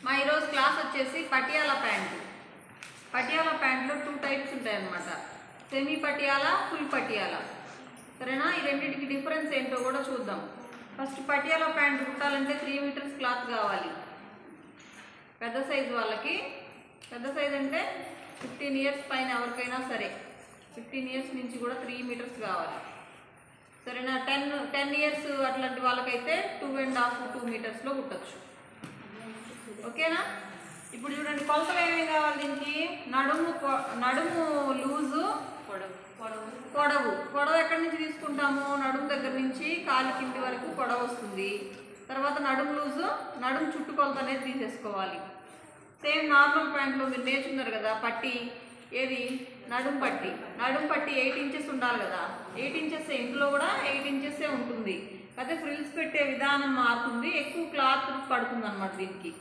మా ఈరోజు క్లాస్ వచ్చేసి పటియాలా ప్యాంటు. పటియాలా ప్యాంట్లో 2 టైప్స్ ఉంటాయి అన్నమాట. Semi Patiala, full Patiala. సరేనా? ఈ రెండింటికి డిఫరెన్స్ ఏంటో కూడా చూద్దాం. ఫస్ట్ పటియాలా ప్యాంట్ కుట్టాలంటే 3 మీటర్స్ క్లాత్ కావాలి. పెద్ద సైజు వాళ్ళకి, పెద్ద సైజు అంటే 15 ఇయర్స్ పైన ఎవరికైనా సరే, 15 ఇయర్స్ నుంచి కూడా 3 మీటర్స్ కావాలి. సరేనా? 10 ఇయర్స్ అట్లాంటి వాళ్ళకైతే 2.5-2 మీటర్స్లో కుట్టచ్చు. ఓకేనా? ఇప్పుడు చూడండి, కొలతలు ఏమేమి కావాలి దీనికి. నడుము లూజు, పొడవు ఎక్కడి నుంచి తీసుకుంటాము? నడుము దగ్గర నుంచి కాలు కింది వరకు పొడవు వస్తుంది. తర్వాత నడుము లూజు, నడుము చుట్టుకొలత అనేది తీసేసుకోవాలి. సేమ్ నార్మల్ ప్యాంట్లో మీరు నేర్చుకున్నారు కదా పట్టి, ఏది నడుము పట్టి. నడుము పట్టి 8 ఇంచెస్ ఉండాలి కదా, 8 ఇంచెస్. ఇందులో కూడా 8 ఇంచెసే ఉంటుంది. అయితే ఫ్రిల్స్ పెట్టే విధానం మారుతుంది, ఎక్కువ క్లాత్ పడుతుంది అన్నమాట దీనికి.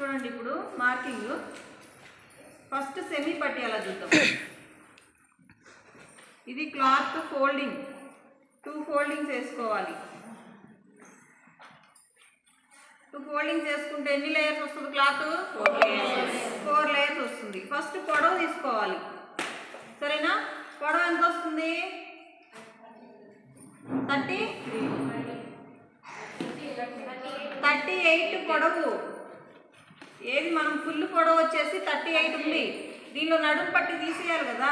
చూడండి ఇప్పుడు మార్కింగ్. ఫస్ట్ సెమీ పటియాలా చూద్దాం. ఇది క్లాత్ ఫోల్డింగ్, 2 ఫోల్డింగ్స్ వేసుకోవాలి. 2 ఫోల్డింగ్స్ వేసుకుంటే ఎన్ని లేయర్స్ వస్తుంది క్లాత్? 4 లేయర్స్ వస్తుంది. ఫస్ట్ పొడవు తీసుకోవాలి. సరేనా? పొడవు ఎంత వస్తుంది? 38 పొడవు. ఏది మనం ఫుల్ పొడవు వచ్చేసి 38 ఉంది. దీనిలో నడుము పట్టి తీసేయాలి కదా,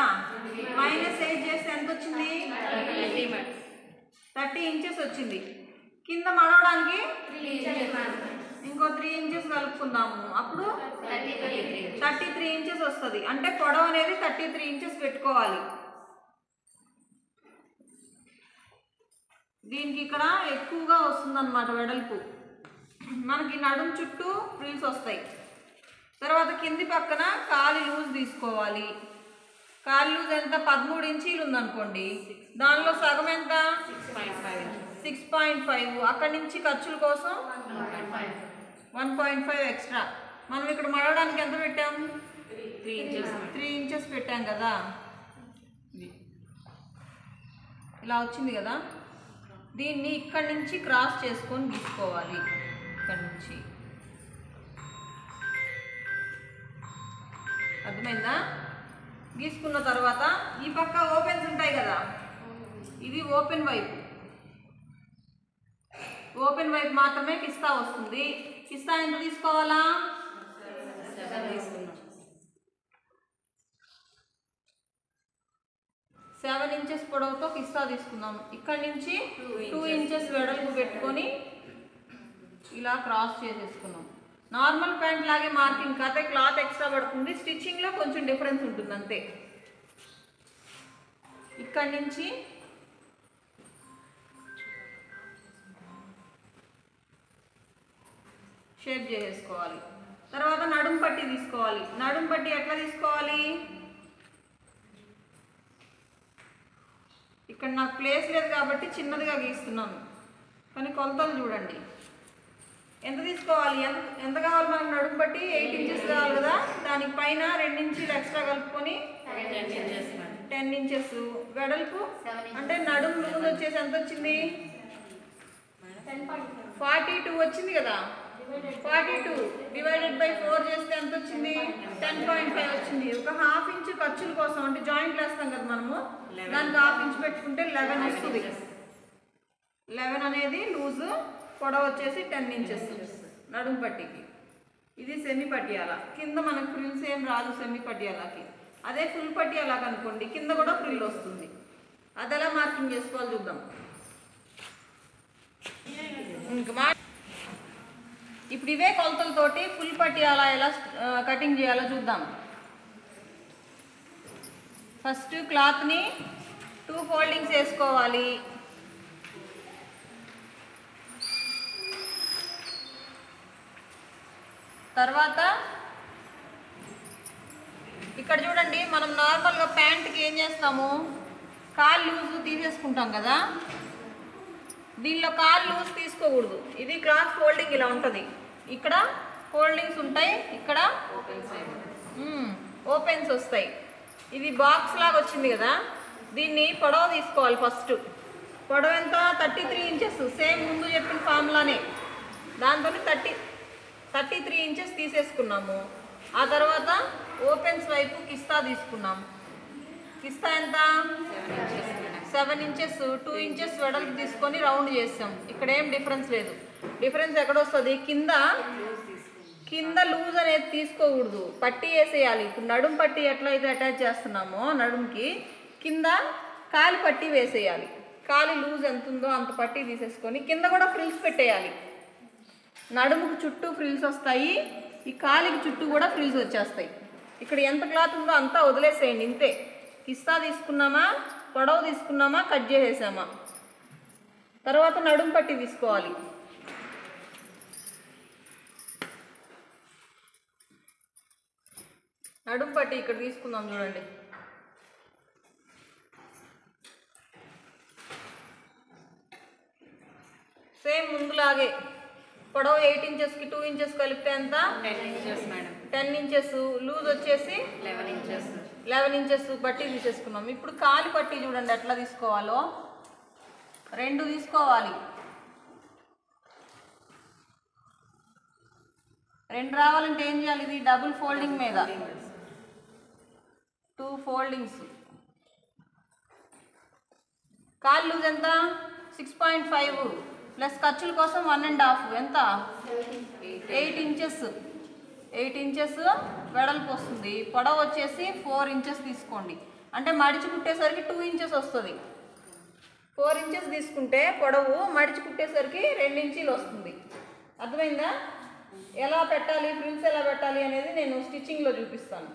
-8 చేస్తే ఎంత వచ్చింది? 30 ఇంచెస్ వచ్చింది. కింద మడవడానికి ఇంకో 3 ఇంచెస్ కలుపుకుందాము, అప్పుడు 33 ఇంచెస్ వస్తుంది. అంటే పొడవు అనేది 33 ఇంచెస్ పెట్టుకోవాలి. దీనికి ఇక్కడ ఎక్కువగా వస్తుంది అన్నమాట వెడల్పు. మనకి నడుము చుట్టూ ఫ్రిల్స్ వస్తాయి. తర్వాత కింది పక్కన కాలి లూజ్ తీసుకోవాలి. కాలి లూజ్ ఎంత? 13 ఇంచీలు ఉందనుకోండి, దానిలో సగం ఎంత? 6.5. అక్కడి నుంచి ఖర్చుల కోసం 1.5 ఎక్స్ట్రా. మనం ఇక్కడ మడవడానికి ఎంత పెట్టాం? 3 ఇంచెస్ పెట్టాం కదా. ఇలా వచ్చింది కదా. దీన్ని ఇక్కడి నుంచి క్రాస్ చేసుకొని గీసుకోవాలి. ఇక్కడి నుంచి అర్థమైందా? గీసుకున్న తర్వాత ఈ పక్క ఓపెన్స్ ఉంటాయి కదా, ఇది ఓపెన్ వైపు. ఓపెన్ వైపు మాత్రమే కిస్తా వస్తుంది. కిస్తా ఎంత తీసుకోవాలా? 7 ఇంచెస్ పొడవుతో కిస్తా తీసుకుందాం. ఇక్కడ నుంచి 2 ఇంచెస్ వెడల్పు పెట్టుకొని ఇలా క్రాస్ చేసేసుకున్నాం. నార్మల్ ప్యాంట్ లాగే మార్కింగ్, కాకపోతే క్లాత్ ఎక్స్ట్రా పడుతుంది. స్టిచ్చింగ్లో కొంచెం డిఫరెన్స్ ఉంటుంది అంతే. ఇక్కడి నుంచి షేప్ చేసేసుకోవాలి. తర్వాత నడుము పట్టి తీసుకోవాలి. నడుము పట్టి ఎట్లా తీసుకోవాలి? ఇక్కడ నాకు ప్లేస్ లేదు కాబట్టి చిన్నదిగా గీస్తున్నాను, కానీ కొలతలు చూడండి. ఎంత తీసుకోవాలి? ఎంత కావాలి మనకు? నడుము పట్టి 8 ఇంచెస్ కావాలి కదా, దానికి పైన 2 ఇంచీలు ఎక్స్ట్రా కలుపుకొని 10 ఇంచెస్ వెడల్పు. అంటే నడుము లూజ్ వచ్చేసి ఎంత వచ్చింది? 42 వచ్చింది కదా. 42 డివైడెడ్ బై 4 చేస్తే ఎంత వచ్చింది? 10.5 వచ్చింది. ఒక 1/2 ఇంచు ఖర్చుల కోసం, అంటే జాయింట్లు వేస్తాం కదా మనము, దానికి 1/2 ఇంచు పెట్టుకుంటే 11 వస్తుంది. 11 అనేది లూజు, పొడవు వచ్చేసి 10 ఇంచెస్ నడుము పట్టికి. ఇది సెమీ పటియాలా. కింద మనకు ఫ్రిల్స్ ఏం రాదు సెమీ పటియాలాకి. అదే ఫుల్ పటియాలాకి అనుకోండి, కింద కూడా ఫ్రిల్ వస్తుంది. అది ఎలా మార్కింగ్ చేసుకోవాలి చూద్దాం. ఇప్పుడు ఇవే కొలతలతోటి ఫుల్ పటియాలా ఎలా కటింగ్ చేయాలో చూద్దాం. ఫస్ట్ క్లాత్ని 2 ఫోల్డింగ్స్ వేసుకోవాలి. తర్వాత ఇక్కడ చూడండి, మనం నార్మల్గా ప్యాంట్కి ఏం చేస్తాము? కాలు లూజ్ తీసేసుకుంటాం కదా, దీనిలో కాలు లూజ్ తీసుకోకూడదు. ఇది క్లాత్ ఫోల్డింగ్ ఇలా ఉంటుంది. ఇక్కడ ఫోల్డింగ్స్ ఉంటాయి, ఇక్కడ ఓపెన్స్ వస్తాయి. ఇది బాక్స్ లాగా వచ్చింది కదా, దీన్ని పొడవు తీసుకోవాలి. ఫస్ట్ పొడవు ఎంత? 33 ఇంచెస్. సేమ్ ముందు చెప్పిన ఫార్ములానే, దాంతో 33 ఇంచెస్ తీసేసుకున్నాము. ఆ తర్వాత ఓపెన్స్ వైపు కిస్తా తీసుకున్నాం. కిస్తా ఎంత 7 ఇంచెస్ 2 ఇంచెస్ వెడల్పు తీసుకొని రౌండ్ చేసాం. ఇక్కడ ఏం డిఫరెన్స్ లేదు. డిఫరెన్స్ ఎక్కడొస్తుంది, కింద లూజ్ అనేది తీసుకోకూడదు, పట్టీ వేసేయాలి. ఇప్పుడు నడుం పట్టీ ఎట్లయితే అటాచ్ చేస్తున్నామో నడుంకి కింద కాలి పట్టీ వేసేయాలి. కాలి లూజ్ ఎంత ఉందో అంత పట్టీ తీసేసుకొని కింద కూడా ఫ్రిల్స్ పెట్టేయాలి. నడుముకు చుట్టూ ఫ్రిల్స్ వస్తాయి, ఈ కాలికి చుట్టూ కూడా ఫ్రిల్స్ వచ్చేస్తాయి. ఇక్కడ ఎంత క్లాత్ ఉందో అంతా వదిలేసేయండి. ఇంతే. కిస్తా తీసుకున్నామా, పొడవు తీసుకున్నామా, కట్ చేసేసామా. తర్వాత నడుము పట్టీ తీసుకోవాలి. నడుము పట్టీ ఇక్కడ తీసుకుందాం చూడండి. సేమ్ ముందులాగే పొడవు 8 ఇంచెస్కి 2 ఇంచెస్ కలిపితే ఎంత 10 ఇంచెస్ మేడం. 10 ఇంచెస్, లూజ్ వచ్చేసి 11 ఇంచెస్ పట్టీ తీసేసుకున్నాం. ఇప్పుడు కాలి పట్టీ చూడండి ఎట్లా తీసుకోవాలో. 2 తీసుకోవాలి. 2 రావాలంటే ఏం చేయాలి, ఇది డబుల్ ఫోల్డింగ్ మీద 2 ఫోల్డింగ్స్. కాలి లూజ్ ఎంత 6.5 ప్లస్ ఖర్చుల కోసం 1.5 ఎంత 8 ఇంచెస్. 8 ఇంచెస్ వెడల్పు వస్తుంది. పొడవు వచ్చేసి 4 ఇంచెస్ తీసుకోండి. అంటే మడిచి కుట్టేసరికి 2 ఇంచెస్ వస్తుంది. 4 ఇంచెస్ తీసుకుంటే పొడవు మడిచి కుట్టేసరికి 2 ఇంచీలు వస్తుంది. అర్థమైందా? ఎలా పెట్టాలి, ఫ్రిల్స్ ఎలా పెట్టాలి అనేది నేను స్టిచ్చింగ్లో చూపిస్తాను.